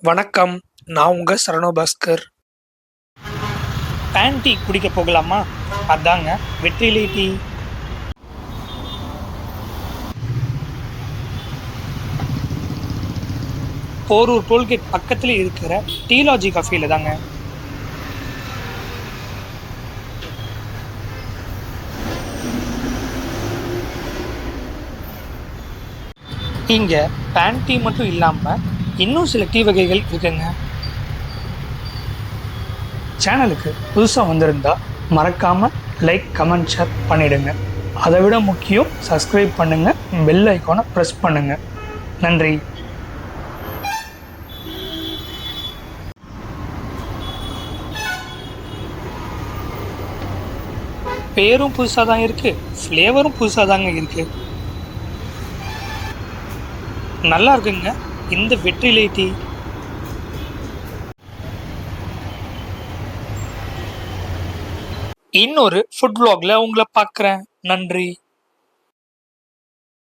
வணக்கம். நான் உங்க சரவணபாஸ்கர். பேன் டீ குடிக்க போகலாமா? அதாங்க வெற்றிலை டீ. போரூர் டோல்கேட் பக்கத்துல இருக்கிற டீலாஜி கஃபேல தாங்க. இங்க பேன் டீ மட்டும் இல்லாம இன்னும் சில டீ வகைகள் இருக்குங்க. சேனலுக்கு புதுசாக வந்திருந்தா மறக்காம லைக், கமெண்ட், ஷேர் பண்ணிடுங்க. அதை விட முக்கியம் சப்ஸ்கிரைப் பண்ணுங்க, பெல் ஐக்கானை ப்ரெஸ் பண்ணுங்க. நன்றி. பேரும் புதுசாக தான் இருக்கு, ஃப்ளேவரும் புதுசாக தாங்க இருக்கு. நல்லா இருக்குங்க இந்த வெற்றிலை டீ. இன்னொரு ஃபுட் vlogல உங்களை பார்க்குறேன். நன்றி.